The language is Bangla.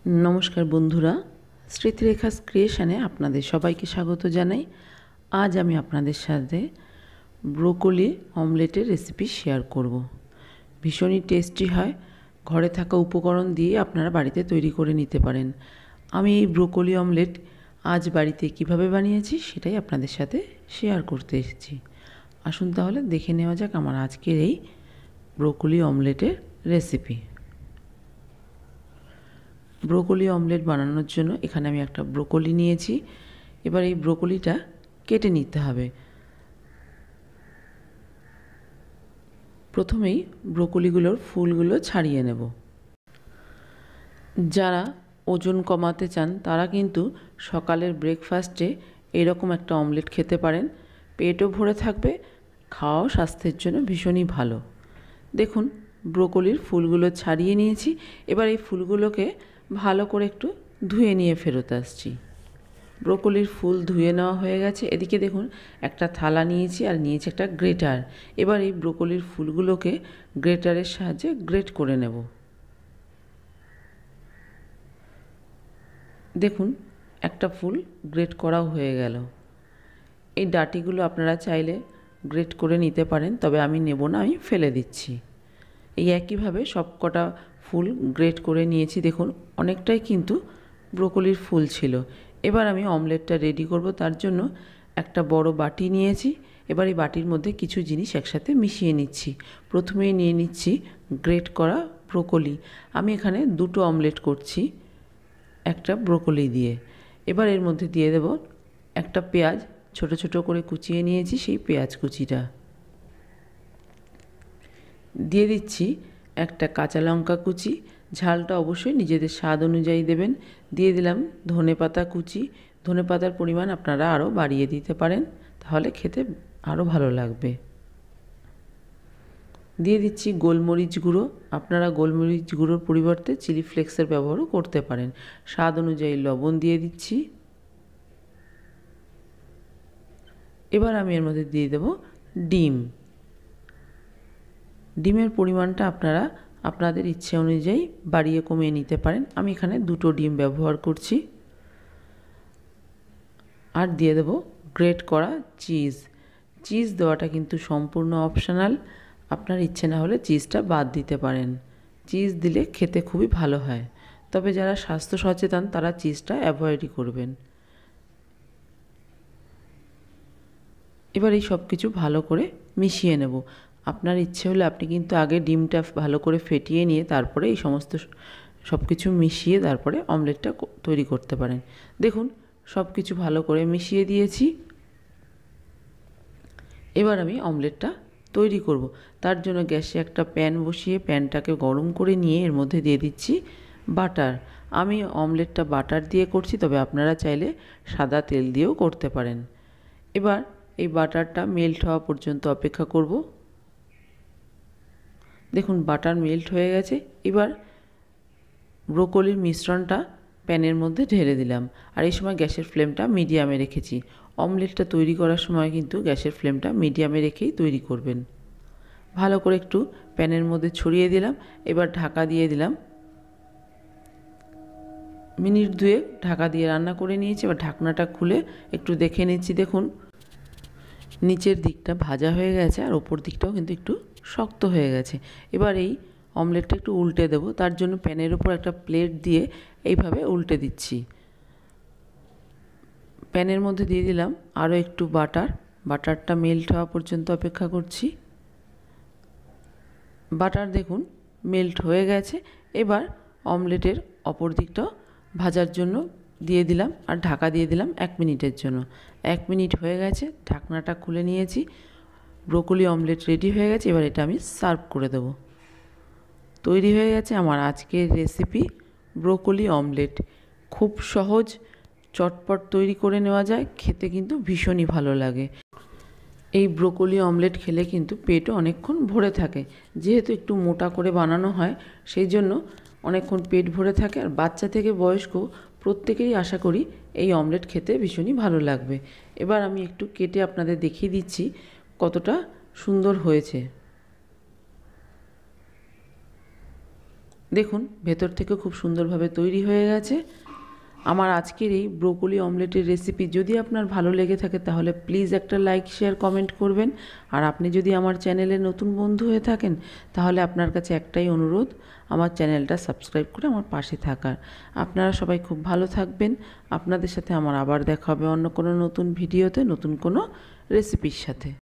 नमस्कार बंधुरा स्मृतिरेखास क्रिएशने आपनादेर सबाइके स्वागत जानाई। आज आमी आपनादेर साथे ब्रोकली अमलेटेर रेसिपि शेयर करब। भीषण टेस्टी हय। घरे थाका उपकरण दिए आपनारा बाड़ीते तैरी करे निते पारेन। आमी एई ब्रोकली अमलेट आज बाड़ीते किभाबे बानिয়েছি सेटाई आपनादेर साथे शेयर करते एसेছি। आसुन ताहले देखे नेওয়া যাক आमार आजकेर एई ब्रोकली अमलेटेर रेसिपि। ब्रोकली अमलेट बानानोर जोन्नो एखाने आमी एकटा ब्रोकली निয়েছি। एबार এই ব্রোকলিটা কেটে নিতে হবে। প্রথমেই ব্রোকলিগুলোর ফুলগুলো ছাড়িয়ে নেব। যারা ওজন কমাতে চান তারা কিন্তু সকালের ব্রেকফাস্টে এরকম একটা অমলেট খেতে পারেন। পেটও ভরে থাকবে, খাওয়াও স্বাস্থ্যের জন্য ভীষণই ভালো। দেখুন ব্রোকলির ফুলগুলো ছাড়িয়ে নিয়েছি। এবার এই ফুলগুলোকে ভালো করে একটু ধুয়ে নিয়ে ফেরত আসছি। ব্রোকলির ফুল ধুয়ে নেওয়া হয়ে গেছে। এদিকে দেখুন একটা থালা নিয়েছি আর নিয়েছি একটা গ্রেটার। এবার এই ব্রোকলির ফুলগুলোকে গ্রেটারের সাহায্যে গ্রেট করে নেব। দেখুন একটা ফুল গ্রেট করাও হয়ে গেল। এই ডাটিগুলো আপনারা চাইলে গ্রেট করে নিতে পারেন, তবে আমি নেব না, আমি ফেলে দিচ্ছি। এই একইভাবে সব কটা ফুল গ্রেট করে নিয়েছি। দেখুন অনেকটাই কিন্তু ব্রোকলির ফুল ছিল। এবার আমি অমলেটটা রেডি করব। তার জন্য একটা বড় বাটি নিয়েছি। এবার এই বাটির মধ্যে কিছু জিনিস একসাথে মিশিয়ে নিচ্ছি। প্রথমেই নিয়ে নিচ্ছি গ্রেট করা ব্রোকলি। আমি এখানে দুটো অমলেট করছি একটা ব্রোকলি দিয়ে। এবার এর মধ্যে দিয়ে দেব একটা পেঁয়াজ, ছোট ছোট করে কুচিয়ে নিয়েছি সেই পেঁয়াজ কুচিটা। দিয়ে দিচ্ছি একটা কাঁচা লঙ্কা কুচি, ঝালটা অবশ্যই নিজেদের স্বাদ অনুযায়ী দেবেন। দিয়ে দিলাম ধনেপাতা কুচি। ধনেপাতার পরিমাণ আপনারা আরও বাড়িয়ে দিতে পারেন, তাহলে খেতে আরও ভালো লাগবে। দিয়ে দিচ্ছি গোলমরিচ গুঁড়ো। আপনারা গোলমরিচ গুঁড়োর পরিবর্তে চিলি ফ্লেক্সের ব্যবহারও করতে পারেন। স্বাদ অনুযায়ী লবণ দিয়ে দিচ্ছি। এবার আমি এর মধ্যে দিয়ে দেব ডিম। ডিমের পরিমাণটা আপনারা আপনাদের ইচ্ছে অনুযায়ী বাড়িয়ে কমিয়ে নিতে পারেন। আমি এখানে দুটো ডিম ব্যবহার করছি। আর দিয়ে দেব গ্রেট করা চিজ। চিজ দেওয়াটা কিন্তু সম্পূর্ণ অপশনাল। আপনার ইচ্ছে না হলে চিজটা বাদ দিতে পারেন। চিজ দিলে খেতে খুবই ভালো হয়, তবে যারা স্বাস্থ্য সচেতন তারা চিজটা অ্যাভয়েডই করবেন। এবার এই সব কিছু ভালো করে মিশিয়ে নেব। আপনার ইচ্ছে হলে আপনি কিন্তু আগে ডিমটা ভালো করে ফেটিয়ে নিয়ে তারপরে এই সমস্ত সব কিছু মিশিয়ে তারপরে অমলেটটা তৈরি করতে পারেন। দেখুন সব কিছু ভালো করে মিশিয়ে দিয়েছি। এবার আমি অমলেটটা তৈরি করব। তার জন্য গ্যাসে একটা প্যান বসিয়ে প্যানটাকে গরম করে নিয়ে এর মধ্যে দিয়ে দিচ্ছি বাটার। আমি অমলেটটা বাটার দিয়ে করছি, তবে আপনারা চাইলে সাদা তেল দিয়েও করতে পারেন। এবার এই বাটারটা মেল্ট হওয়া পর্যন্ত অপেক্ষা করব। দেখুন বাটার মেল্ট হয়ে গেছে। এবার ব্রোকলির মিশ্রণটা প্যানের মধ্যে ঢেলে দিলাম। আর এই সময় গ্যাসের ফ্লেমটা মিডিয়ামে রেখেছি। অমলেটটা তৈরি করার সময় কিন্তু গ্যাসের ফ্লেমটা মিডিয়ামে রেখেই তৈরি করবেন। ভালো করে একটু প্যানের মধ্যে ছড়িয়ে দিলাম। এবার ঢাকা দিয়ে দিলাম। মিনিট দুয়েক ঢাকা দিয়ে রান্না করে নিয়েছি। এবার ঢাকনাটা খুলে একটু দেখে নিচ্ছি। দেখুন নিচের দিকটা ভাজা হয়ে গেছে আর ওপর দিকটাও কিন্তু একটু শক্ত হয়ে গেছে। এবার এই অমলেটটা একটু উল্টে দেব। তার জন্য প্যানের উপর একটা প্লেট দিয়ে এইভাবে উল্টে দিচ্ছি। প্যানের মধ্যে দিয়ে দিলাম আরও একটু বাটার। বাটারটা মেল্ট হওয়া পর্যন্ত অপেক্ষা করছি। বাটার দেখুন মেল্ট হয়ে গেছে। এবার অমলেটের অপর দিকটাও ভাজার জন্য দিয়ে দিলাম আর ঢাকা দিয়ে দিলাম 1 মিনিটের জন্য। 1 মিনিট হয়ে গেছে, ঢাকনাটা খুলে নিয়েছি। ব্রোকলি অমলেট রেডি হয়ে গেছে। এবার এটা আমি সার্ভ করে দেব। তৈরি হয়ে গেছে আমার আজকের রেসিপি ব্রোকলি অমলেট। খুব সহজ, চটপট তৈরি করে নেওয়া যায়, খেতে কিন্তু ভীষণই ভালো লাগে। এই ব্রোকলি অমলেট খেলে কিন্তু পেটও অনেকক্ষণ ভরে থাকে। যেহেতু একটু মোটা করে বানানো হয় সেই জন্য অনেকক্ষণ পেট ভরে থাকে। আর বাচ্চা থেকে বয়স্ক প্রত্যেকেরই আশা করি এই অমলেট খেতে ভীষণই ভালো লাগবে। এবার আমি একটু কেটে আপনাদের দেখিয়ে দিচ্ছি কতটা সুন্দর হয়েছে। দেখুন ভেতর থেকে খুব সুন্দরভাবে তৈরি হয়ে গেছে। আমার আজকের এই ব্রোকলি অমলেটের রেসিপি যদি আপনার ভালো লেগে থাকে তাহলে প্লিজ একটা লাইক শেয়ার কমেন্ট করবেন। আর আপনি যদি আমার চ্যানেলে নতুন বন্ধু হয়ে থাকেন তাহলে আপনার কাছে একটাই অনুরোধ, আমার চ্যানেলটা সাবস্ক্রাইব করে আমার পাশে থাকার। আপনারা সবাই খুব ভালো থাকবেন। আপনাদের সাথে আমার আবার দেখা হবে অন্য কোনো নতুন ভিডিওতে, নতুন কোনো রেসিপির সাথে।